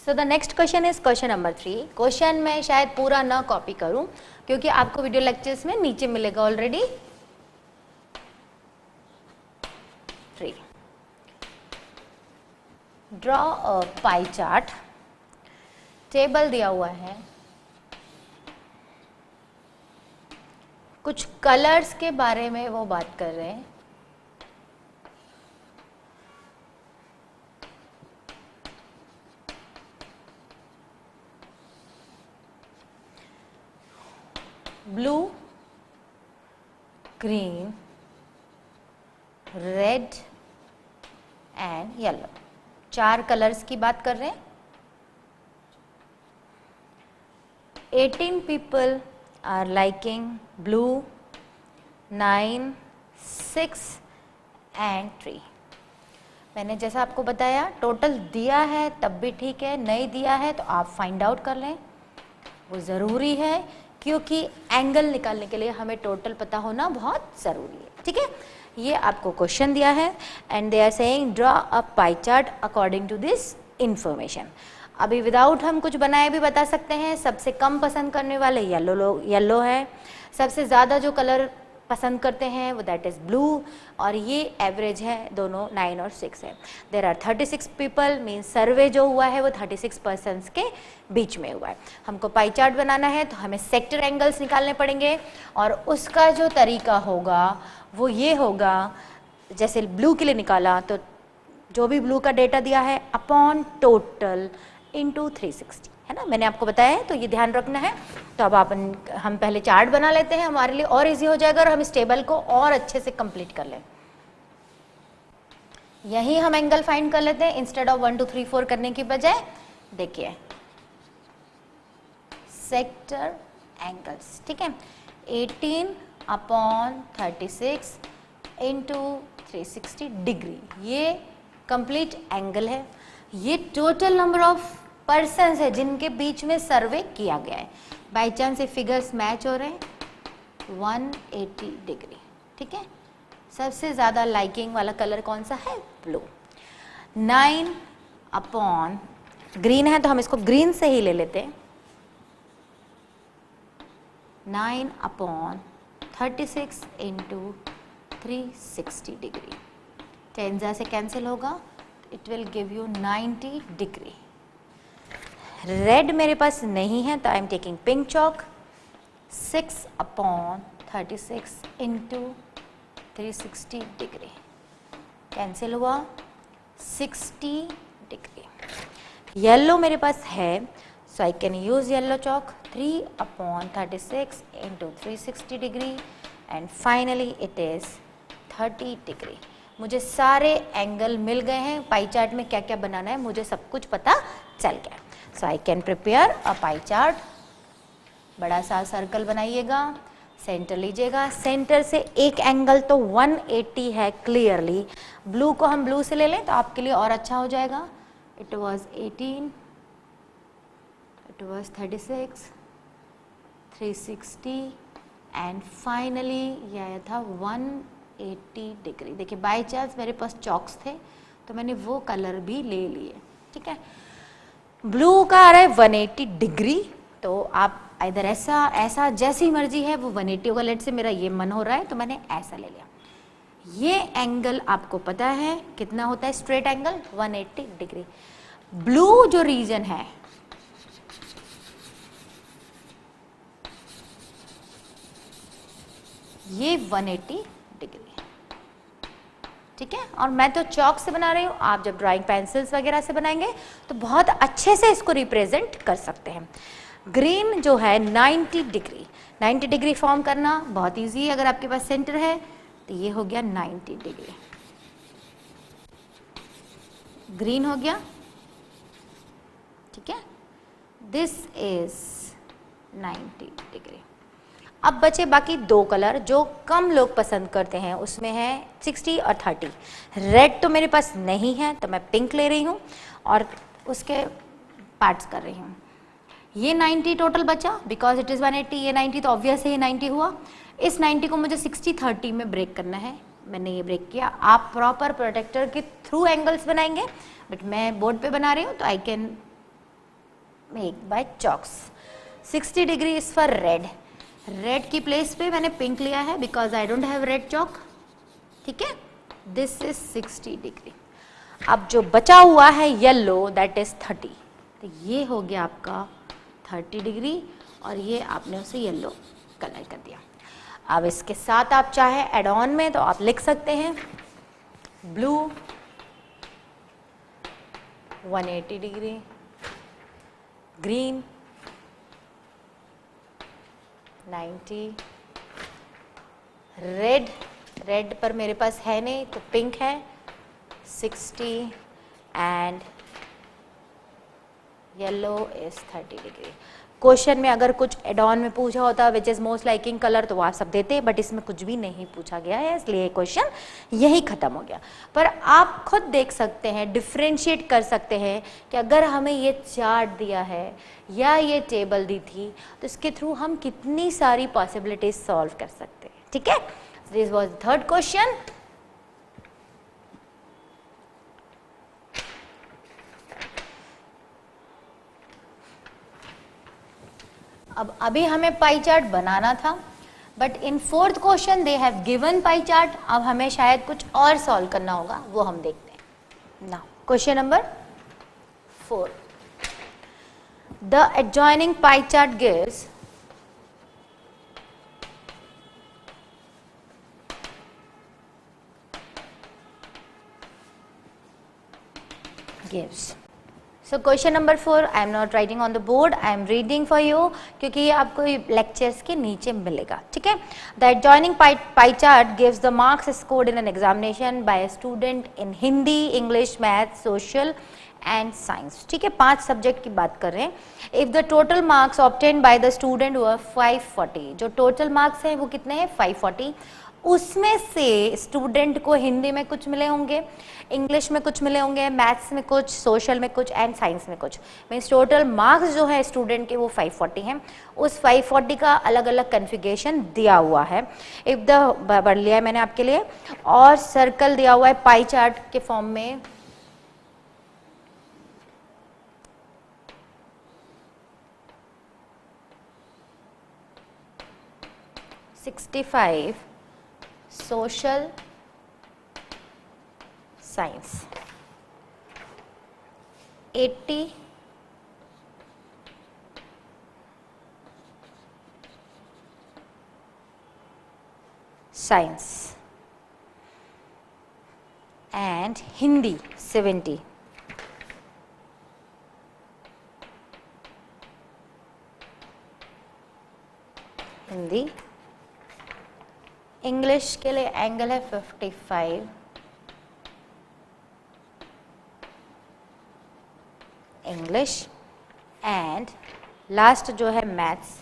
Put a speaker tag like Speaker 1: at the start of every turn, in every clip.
Speaker 1: So the next question is question number 3। Question मैं शायद पूरा ना कॉपी करूं क्योंकि आपको वीडियो लेक्चर्स में नीचे मिलेगा already. 3 draw a pie chart. Table दिया हुआ है, कुछ कलर्स के बारे में वो बात कर रहे हैं। Blue, green, red and yellow, 4 colours की बात कर रहे हैं। 18 people are liking blue, 9, 6 and 3। मैंने जैसा आपको बताया टोटल दिया है तब भी ठीक है, नहीं दिया है तो आप फाइंड आउट कर लें, वो ज़रूरी है क्योंकि एंगल निकालने के लिए हमें टोटल पता होना बहुत ज़रूरी है। ठीक है, ये आपको क्वेश्चन दिया है and they are saying draw a pie chart according to this information. अभी विदाउट हम कुछ बनाए भी बता सकते हैं। सबसे कम पसंद करने वाले येलो है, सबसे ज़्यादा जो कलर पसंद करते हैं वो दैट इज़ ब्लू, और ये एवरेज है, दोनों 9 और 6 है। देर आर 36 पीपल, मीन सर्वे जो हुआ है वो 36 पर्सनस के बीच में हुआ है। हमको पाई चार्ट बनाना है तो हमें सेक्टर एंगल्स निकालने पड़ेंगे और उसका जो तरीका होगा वो ये होगा, जैसे ब्लू के लिए निकाला तो जो भी ब्लू का डेटा दिया है अपॉन टोटल इंटू 360 है ना, मैंने आपको बताया है, तो ये ध्यान रखना है। तो अब हम पहले चार्ट बना लेते हैं, हमारे लिए और इजी हो जाएगा और हम इस टेबल को और अच्छे से कंप्लीट कर लें। यही हम एंगल फाइंड कर लेते हैं इंस्टेड ऑफ 1 2 3 4 करने की बजाय। देखिए सेक्टर एंगल्स, ठीक है, 18 अपॉन 36 इंटू 360 डिग्री, ये कंप्लीट एंगल है। ये टोटल नंबर ऑफ पर्सन्स है जिनके बीच में सर्वे किया गया है। बाई चांस ये फिगर्स मैच हो रहे हैं, 180 डिग्री। ठीक है, सबसे ज़्यादा लाइकिंग वाला कलर कौन सा है? ब्लू। 9 अपॉन ग्रीन है तो हम इसको ग्रीन से ही ले लेते हैं। 9 अपॉन 36 इंटू 360 डिग्री, 10 से कैंसिल होगा, it will give you 90 degree. Red मेरे पास नहीं है तो I am taking pink chalk. 6 upon 36 into 360 degree, cancel हुआ, 60 डिग्री। येलो मेरे पास है so I can use yellow chalk. 3 upon 36 into 360 degree and finally it is 30 degree. मुझे सारे एंगल मिल गए हैं। पाई चार्ट में क्या क्या बनाना है मुझे सब कुछ पता चल गया। So I can prepare a pie chart. बड़ा सा सर्कल बनाइएगा, सेंटर लीजिएगा, सेंटर से एक एंगल तो 180 है क्लियरली। ब्लू को हम ब्लू से ले लें तो आपके लिए और अच्छा हो जाएगा। It was 18, it was 36, 360 and finally ये आया था 180 डिग्री। देखिए बाय चांस मेरे पास चॉक्स थे तो मैंने वो कलर भी ले लिए। ठीक है, ब्लू का आ रहा है 180 डिग्री, तो आप इधर ऐसा जैसी मर्जी है वो 180 होगा। लेट से मेरा ये मन हो रहा है तो मैंने ऐसा ले लिया। ये एंगल आपको पता है कितना होता है स्ट्रेट एंगल? 180 डिग्री। ब्लू जो रीजन है ये 180 डिग्री। ठीक है, और मैं तो चॉक से बना रही हूँ, आप जब ड्राइंग पेंसिल्स वगैरह से बनाएंगे तो बहुत अच्छे से इसको रिप्रेजेंट कर सकते हैं। ग्रीन जो है 90 डिग्री, 90 डिग्री फॉर्म करना बहुत इजी है। अगर आपके पास सेंटर है तो ये हो गया 90 डिग्री, ग्रीन हो गया। ठीक है, दिस इज 90 डिग्री। अब बचे बाकी 2 कलर जो कम लोग पसंद करते हैं, उसमें है 60 और 30। रेड तो मेरे पास नहीं है तो मैं पिंक ले रही हूँ और उसके पार्ट्स कर रही हूँ। ये 90 टोटल बचा बिकॉज इट इज़ 180, ये 90 तो ऑब्वियस है ये 90 हुआ। इस 90 को मुझे 60-30 में ब्रेक करना है, मैंने ये ब्रेक किया। आप प्रॉपर प्रोटेक्टर के थ्रू एंगल्स बनाएंगे बट मैं बोर्ड पे बना रही हूँ तो I can make by chalks. 60 degree is for red. Red की प्लेस पे मैंने पिंक लिया है because I don't have red chalk, ठीक है। This is 60 degree. अब जो बचा हुआ है येलो दैट इज 30, तो ये हो गया आपका 30 डिग्री और ये आपने उसे येलो कलर कर दिया। अब इसके साथ आप चाहे एड ऑन में तो आप लिख सकते हैं blue 180 degree, green 90, red, red पर मेरे पास है नहीं तो पिंक है 60 and yellow is 30 degree. Question में अगर कुछ एड ऑन में पूछा होता which is most liking colour तो आप सब देते, बट इसमें कुछ भी नहीं पूछा गया है, इसलिए क्वेश्चन यही खत्म हो गया। पर आप खुद देख सकते हैं, डिफ्रेंशिएट कर सकते हैं कि अगर हमें ये चार्ट दिया है या ये टेबल दी थी तो इसके थ्रू हम कितनी सारी पॉसिबिलिटीज सॉल्व कर सकते हैं, ठीक है। This was the third question. अब अभी हमें पाई चार्ट बनाना था, but in fourth question they have given pie chart. अब हमें शायद कुछ और सॉल्व करना होगा, वो हम देखते हैं। Now question number 4, the adjoining pie chart gives So question number 4, I am not writing on the board, I am reading for you क्योंकि ये आपको lectures के नीचे मिलेगा, ठीक है। The adjoining pie chart gives the marks scored in an examination by a student in Hindi, English, Math, Social and Science, ठीक है। 5 सब्जेक्ट की बात कर रहे हैं। If the total marks obtained by the student were 540, जो total marks हैं वो कितने हैं 540, उसमें से स्टूडेंट को हिंदी में कुछ मिले होंगे, इंग्लिश में कुछ मिले होंगे, मैथ्स में कुछ, सोशल में कुछ एंड साइंस में कुछ। मीन्स टोटल मार्क्स जो है स्टूडेंट के वो 540 हैं। उस 540 का अलग अलग कन्फिगरेशन दिया हुआ है। इफ द पढ़ लिया है मैंने आपके लिए, और सर्कल दिया हुआ है पाई चार्ट के फॉर्म में। (65) social science, 80 science and Hindi 70। Hindi, English के लिए एंगल है 55, इंग्लिश एंड लास्ट जो है मैथ्स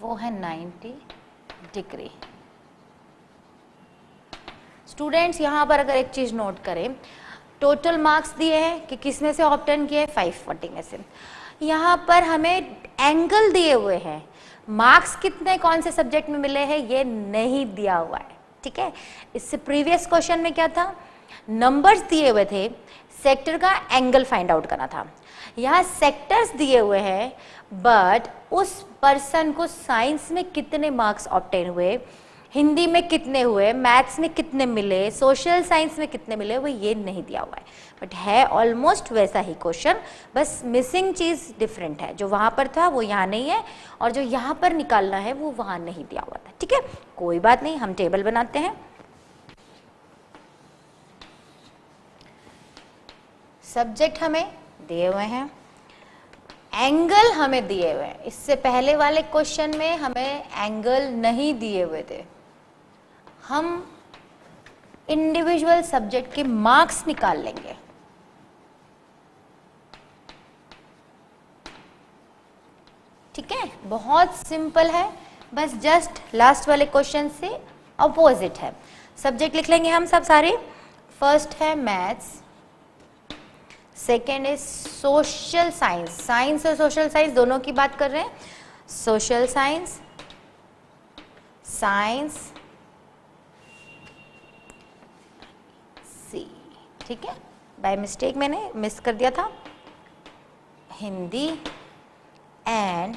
Speaker 1: वो है 90 डिग्री। स्टूडेंट्स यहाँ पर अगर एक चीज नोट करें, टोटल मार्क्स दिए हैं कि किस में से ऑप्टेन किए, 540 में से। यहाँ पर हमें एंगल दिए हुए हैं, मार्क्स कितने कौन से सब्जेक्ट में मिले हैं ये नहीं दिया हुआ है, ठीक है। इससे प्रीवियस क्वेश्चन में क्या था, नंबर्स दिए हुए थे, सेक्टर का एंगल फाइंड आउट करना था। यहाँ सेक्टर्स दिए हुए हैं, बट उस पर्सन को साइंस में कितने मार्क्स ऑब्टेन हुए, हिंदी में कितने हुए, मैथ्स में कितने मिले, सोशल साइंस में कितने मिले, वो ये नहीं दिया हुआ है। बट है ऑलमोस्ट वैसा ही क्वेश्चन, बस मिसिंग चीज़ डिफरेंट है। जो वहाँ पर था वो यहाँ नहीं है, और जो यहाँ पर निकालना है वो वहाँ नहीं दिया हुआ था, ठीक है। कोई बात नहीं, हम टेबल बनाते हैं। सब्जेक्ट हमें दिए हुए हैं, एंगल हमें दिए हुए हैं। इससे पहले वाले क्वेश्चन में हमें एंगल नहीं दिए हुए थे, हम इंडिविजुअल सब्जेक्ट के मार्क्स निकाल लेंगे। ठीक है, बहुत सिंपल है, बस जस्ट लास्ट वाले क्वेश्चन से अपोजिट है। सब्जेक्ट लिख लेंगे हम सब सारे। फर्स्ट है maths, second is social science, science और सोशल साइंस दोनों की बात कर रहे हैं। सोशल साइंस, साइंस सी, ठीक है, बाय मिस्टेक मैंने मिस कर दिया था। Hindi and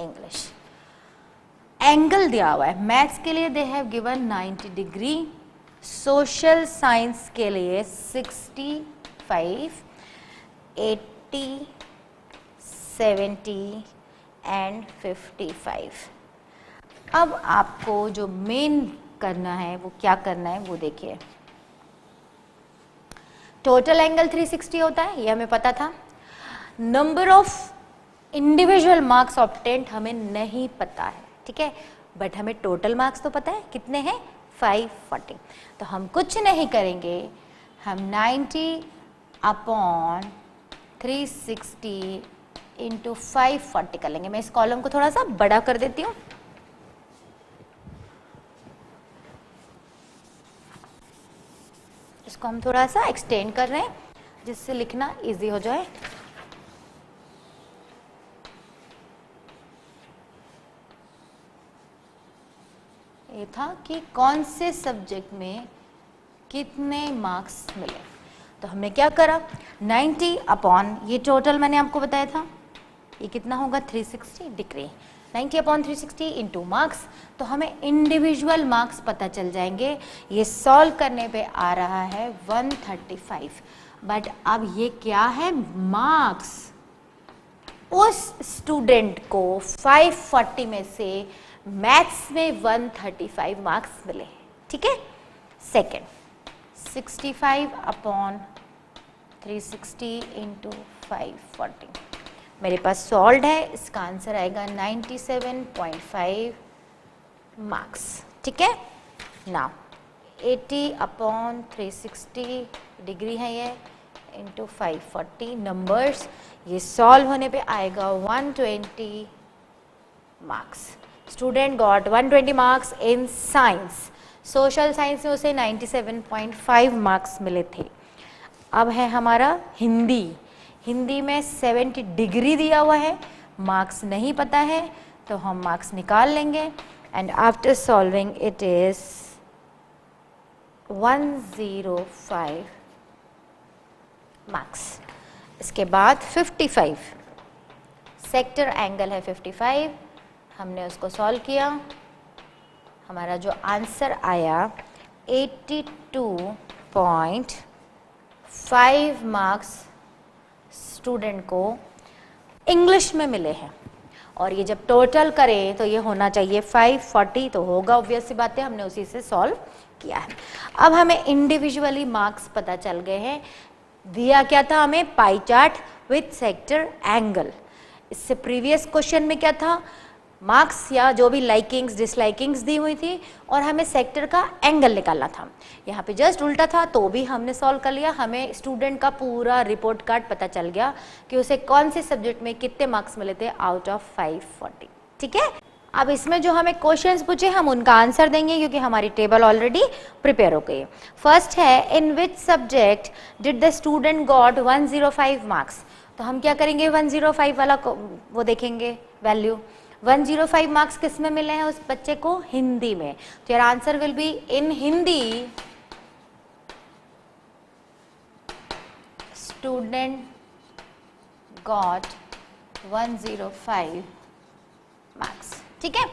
Speaker 1: English. एंगल दिया हुआ है, मैथ्स के लिए they have given 90 degree, social science के लिए 65, 80, 70 एंड 55। अब आपको जो मेन करना है वो क्या करना है वो देखिए। टोटल एंगल 360 होता है, ये हमें पता था। Number of individual marks obtained हमें नहीं पता है, ठीक है, बट हमें टोटल मार्क्स तो पता है कितने हैं, 540। तो हम कुछ नहीं करेंगे, हम 90 अपॉन 360 इंटू 540 कर लेंगे। मैं इस कॉलम को थोड़ा सा बड़ा कर देती हूँ। इसको हम थोड़ा सा एक्सटेंड कर रहे हैं जिससे लिखना इजी हो जाए। ये था कि कौन से सब्जेक्ट में कितने मार्क्स मिले। तो हमने क्या करा, 90 अपॉन, ये टोटल मैंने आपको बताया था, ये कितना होगा 360 डिग्री, 90 अपॉन 360 इंटू मार्क्स। तो हमें इंडिविजुअल मार्क्स पता चल जाएंगे। ये सॉल्व करने पे आ रहा है 135। बट अब ये क्या है, मार्क्स। उस स्टूडेंट को 540 में से मैथ्स में 135 मार्क्स मिले, ठीक है। सेकेंड, 65 अपॉन 360 इंटू 540 मेरे पास सॉल्व है। इसका आंसर आएगा 97.5 मार्क्स, ठीक है। नाउ 80 अपॉन 360 डिग्री है ये, इंटू 540 नंबर्स, ये सॉल्व होने पे आएगा 120 marks. Student got 120 marks in science. Social science में उसे 97.5 मार्क्स मिले थे। अब है हमारा हिंदी। हिंदी में 70 डिग्री दिया हुआ है, मार्क्स नहीं पता है, तो हम मार्क्स निकाल लेंगे। And after solving it is 105 marks. इसके बाद 55 सेक्टर एंगल है 55, हमने उसको सॉल्व किया। हमारा जो आंसर आया 82.5 मार्क्स स्टूडेंट को इंग्लिश में मिले हैं। और ये जब टोटल करें तो ये होना चाहिए 540, तो होगा, ऑब्वियस सी बात है, हमने उसी से सॉल्व किया है। अब हमें इंडिविजुअली मार्क्स पता चल गए हैं। दिया क्या था हमें, pie chart with sector angle. इससे प्रीवियस क्वेश्चन में क्या था, मार्क्स या जो भी लाइकिंग्स डिसलाइकिंग्स दी हुई थी और हमें सेक्टर का एंगल निकालना था। यहाँ पे जस्ट उल्टा था, तो भी हमने सॉल्व कर लिया। हमें स्टूडेंट का पूरा रिपोर्ट कार्ड पता चल गया कि उसे कौन से सब्जेक्ट में कितने मार्क्स मिले थे आउट ऑफ 540, ठीक है। अब इसमें जो हमें क्वेश्चंस पूछे हम उनका आंसर देंगे क्योंकि हमारी टेबल ऑलरेडी प्रिपेयर हो गई है। फर्स्ट है, in which subject did the student got 105 marks. तो हम क्या करेंगे, 105 वाला वो देखेंगे वैल्यू। 105 मार्क्स किस में मिले हैं उस बच्चे को, हिंदी में। तो यार answer will be in Hindi student got 105 marks, ठीक है।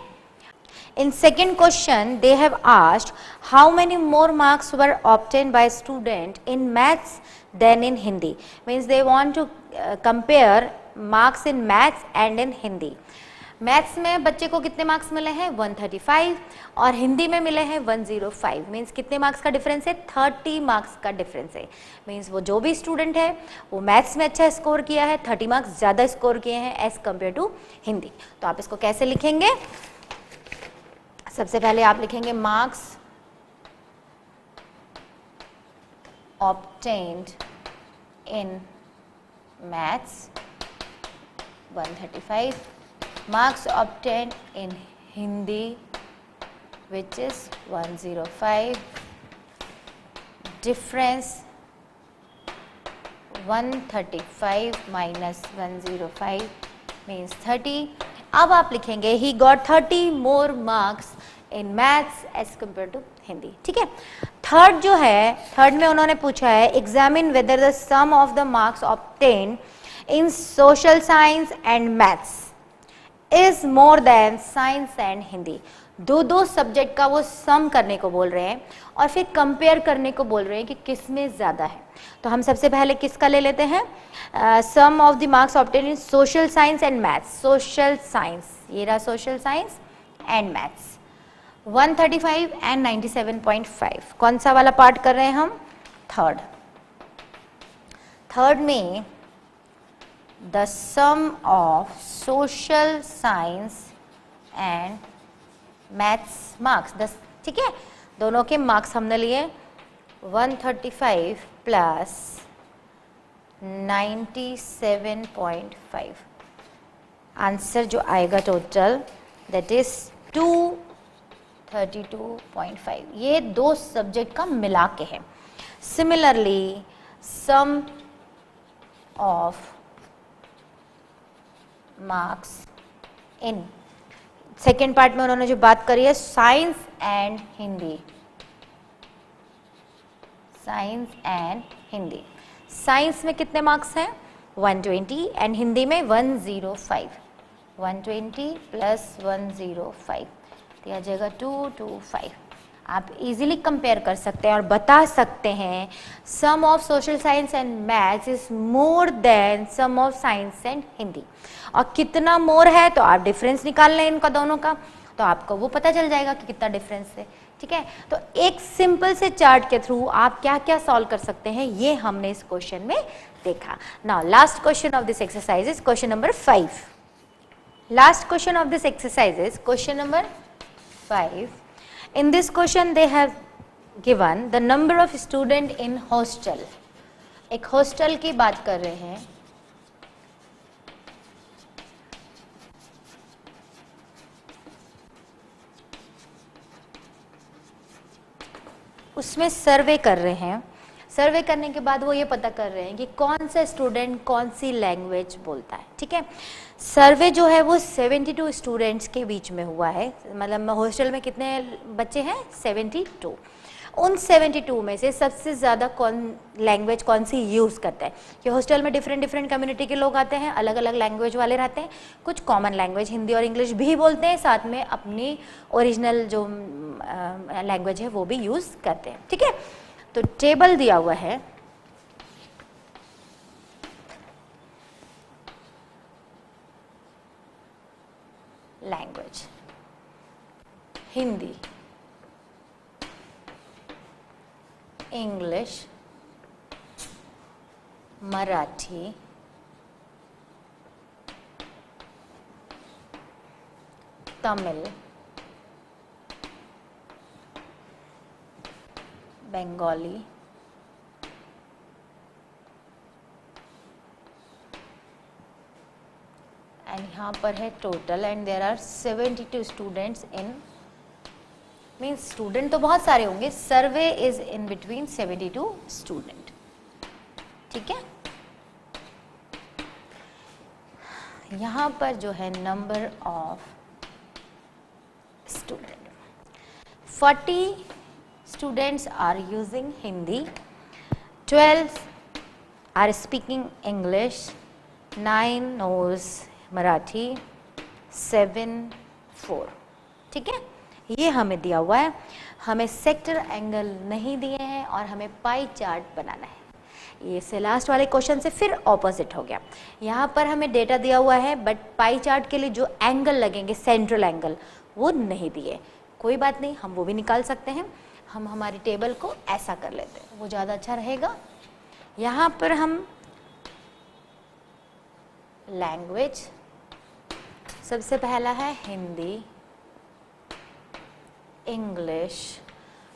Speaker 1: In second question, they have asked how many more marks were obtained by student in maths than in Hindi. Means they want to compare marks in maths and in Hindi. Maths में बच्चे को कितने marks मिले हैं 135 और हिंदी में मिले हैं 105। मीन्स कितने मार्क्स का डिफरेंस है, 30 मार्क्स का डिफरेंस है। मीन्स वो जो भी स्टूडेंट है वो मैथ्स में अच्छा स्कोर किया है, 30 मार्क्स ज़्यादा स्कोर किए हैं एज कम्पेयर टू हिंदी। तो आप इसको कैसे लिखेंगे, सबसे पहले आप लिखेंगे marks obtained in maths 135, marks obtained in Hindi which is 105, difference 135 minus 105 means 30. अब आप लिखेंगे he got 30 more marks in maths as compared to Hindi, ठीक है। थर्ड जो है, थर्ड में उन्होंने पूछा है examine whether the sum of the marks obtained in social science and maths is more then science and Hindi. दो दो सब्जेक्ट का वो सम करने को बोल रहे हैं और फिर कंपेयर करने को बोल रहे हैं कि किस में ज़्यादा है। तो हम सबसे पहले किसका ले लेते हैं, sum of the marks obtain in social science and maths. Social science, ये रहा social science and maths, 135 and 97.5। कौन सा वाला पार्ट कर रहे हैं हम, थर्ड। थर्ड में the sum of social science and maths marks 10, ठीक है, दोनों के मार्क्स हमने लिए 135 प्लस 97.5। आंसर जो आएगा टोटल दैट इज 232.5। ये दो सब्जेक्ट का मिला के है। Similarly sum of marks in, second part में उन्होंने जो बात करी है science and Hindi, science and Hindi. Science में कितने मार्क्स हैं, 120 एंड हिंदी में 105। 120 प्लस 105 दिया जाएगा 225। आप इजीली कंपेयर कर सकते हैं और बता सकते हैं sum of social science and maths is more than sum of science and Hindi. और कितना मोर है तो आप डिफरेंस निकाल लें इनका दोनों का, तो आपको वो पता चल जाएगा कि कितना डिफरेंस है, ठीक है। तो एक सिंपल से चार्ट के थ्रू आप क्या क्या सॉल्व कर सकते हैं ये हमने इस क्वेश्चन में देखा। Now last question of this exercise is question number 5। Last question of this exercise is question number 5। In this question they have given the number of student in hostel। एक hostel की बात कर रहे हैं, उसमें सर्वे कर रहे हैं। सर्वे करने के बाद वो ये पता कर रहे हैं कि कौन सा स्टूडेंट कौन सी लैंग्वेज बोलता है, ठीक है। सर्वे जो है वो 72 स्टूडेंट्स के बीच में हुआ है, मतलब हॉस्टल में कितने बच्चे हैं, 72। उन 72 में से सबसे ज़्यादा लैंग्वेज कौन सी यूज़ करता है, कि हॉस्टल में डिफरेंट डिफरेंट कम्युनिटी के लोग आते हैं, अलग अलग लैंग्वेज वाले रहते हैं, कुछ कॉमन लैंग्वेज हिंदी और इंग्लिश भी बोलते हैं, साथ में अपनी ओरिजिनल जो लैंग्वेज है वो भी यूज़ करते हैं, ठीक है। तो टेबल दिया हुआ है, language Hindi, English, Marathi, Tamil, Bengali, and यहाँ पर है total and there are 72 students in, means student तो बहुत सारे होंगे, survey is in between 72 student, ठीक है। यहाँ पर जो है number of student, 40 students are using Hindi, 12 are speaking English, 9 knows Marathi, 7 4, ठीक है। ये हमें दिया हुआ है, हमें सेक्टर एंगल नहीं दिए हैं और हमें पाई चार्ट बनाना है। ये से लास्ट वाले क्वेश्चन से फिर ऑपोजिट हो गया, यहाँ पर हमें डेटा दिया हुआ है बट पाई चार्ट के लिए जो एंगल लगेंगे सेंट्रल एंगल वो नहीं दिए। कोई बात नहीं, हम वो भी निकाल सकते हैं। हम हमारी टेबल को ऐसा कर लेते हैं, वो ज़्यादा अच्छा रहेगा। यहाँ पर हम लैंग्वेज, सबसे पहला है हिंदी, इंग्लिश,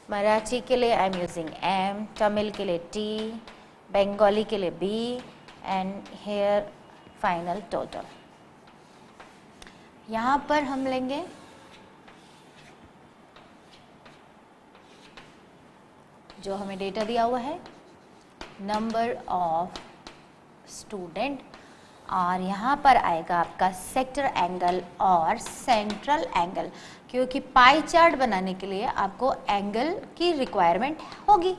Speaker 1: मराठी के लिए I am using M, Tamil के लिए टी, बंगाली के लिए B and here final total. यहाँ पर हम लेंगे जो हमें डेटा दिया हुआ है, नंबर ऑफ स्टूडेंट, और यहाँ पर आएगा आपका सेक्टर एंगल और सेंट्रल एंगल, क्योंकि पाई चार्ट बनाने के लिए आपको एंगल की रिक्वायरमेंट होगी।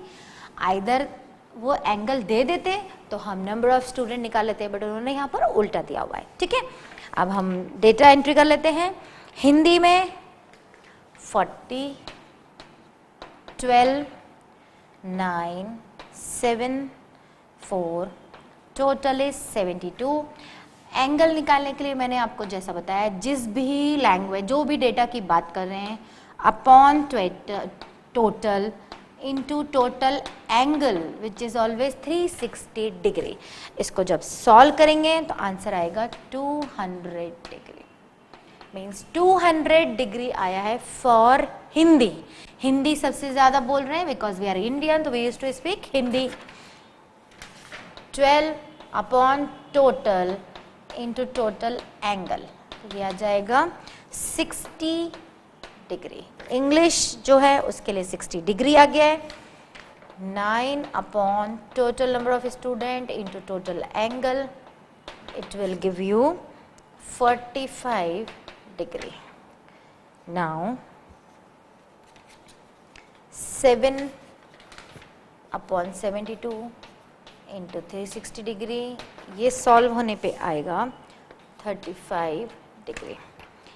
Speaker 1: आइदर वो एंगल दे देते तो हम नंबर ऑफ स्टूडेंट निकाल लेते हैं, बट उन्होंने यहाँ पर उल्टा दिया हुआ है, ठीक है। अब हम डेटा एंट्री कर लेते हैं। हिंदी में 40, 12, 9, 7, 4, टोटल इज 72। एंगल निकालने के लिए मैंने आपको जैसा बताया, जिस भी लैंग्वेज, जो भी डेटा की बात कर रहे हैं, upon total into total angle which is always 360 degree. इसको जब सॉल्व करेंगे तो आंसर आएगा 200 डिग्री। मीन्स 200 डिग्री आया है फॉर हिंदी। हिंदी सबसे ज़्यादा बोल रहे हैं बिकॉज वी आर इंडियन, तो we use to speak Hindi. 12 upon total into total angle, ये आ जाएगा 60 डिग्री। इंग्लिश जो है उसके लिए 60 डिग्री आ गया है। 9 upon total number of student into total angle, it will give you 45 degree. Now 7 upon 72 into 360 degree, ये सॉल्व होने पे आएगा 35 degree.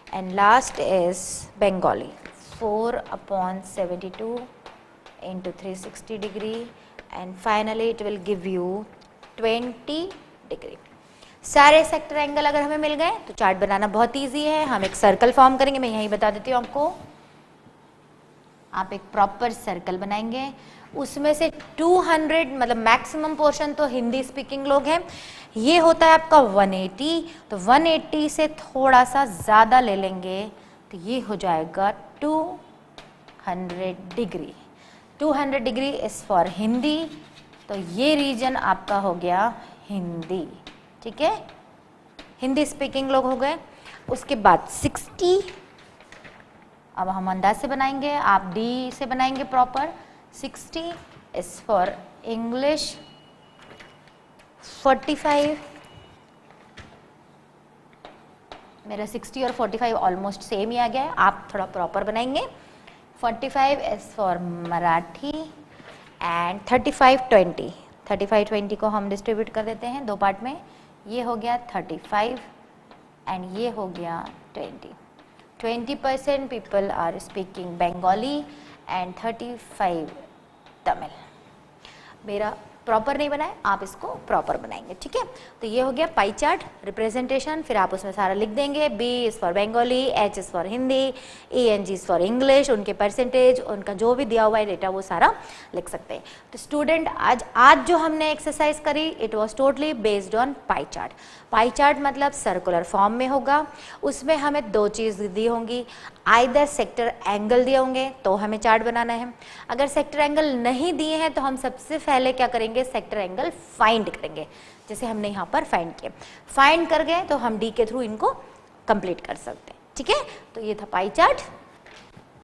Speaker 1: And last is Bengali, 4 upon 72 into 360 degree, and finally it will give you 20 degree. सारे sector angle अगर हमें मिल गए तो chart बनाना बहुत इजी है। हम एक सर्कल फॉर्म करेंगे, मैं यही बता देती हूँ आपको। आप एक प्रॉपर सर्कल बनाएंगे, उसमें से 200 मतलब मैक्सिमम पोर्शन तो हिंदी स्पीकिंग लोग हैं, ये होता है आपका 180, तो 180 से थोड़ा सा ज़्यादा ले लेंगे तो ये हो जाएगा 200 degree. 200 degree is for Hindi, तो ये रीजन आपका हो गया हिंदी, ठीक है, हिंदी स्पीकिंग लोग हो गए। उसके बाद 60, अब हम अंदाज से बनाएंगे, आप डी से बनाएंगे प्रॉपर। 60 इज फॉर इंग्लिश, 45, मेरा 60 और 45 ऑलमोस्ट सेम ही आ गया है, आप थोड़ा प्रॉपर बनाएंगे। 45 इज फॉर मराठी एंड 35 20 को हम डिस्ट्रीब्यूट कर देते हैं दो पार्ट में। ये हो गया 35 एंड ये हो गया 20। 20% people are speaking Bengali and 35 Tamil. मेरा प्रॉपर नहीं बना है, आप इसको प्रॉपर बनाएंगे, ठीक है। तो ये हो गया पाई चार्ट रिप्रेजेंटेशन। फिर आप उसमें सारा लिख देंगे, B is for Bengali, H is for Hindi, E N G is for English, उनके परसेंटेज, उनका जो भी दिया हुआ है डेटा वो सारा लिख सकते हैं। तो स्टूडेंट आज जो हमने एक्सरसाइज करी, it was totally based on pie chart. Pie chart मतलब सर्कुलर फॉर्म में होगा, उसमें हमें दो चीज़ दी होंगी, आइदर सेक्टर एंगल दिए होंगे तो हमें चार्ट बनाना है। अगर सेक्टर एंगल नहीं दिए हैं तो हम सबसे पहले क्या करेंगे, सेक्टर एंगल फाइंड करेंगे, जैसे हमने यहाँ पर फाइंड किया। फाइंड कर गए तो हम डी के थ्रू इनको कंप्लीट कर सकते हैं, ठीक है। तो ये था पाई चार्ट।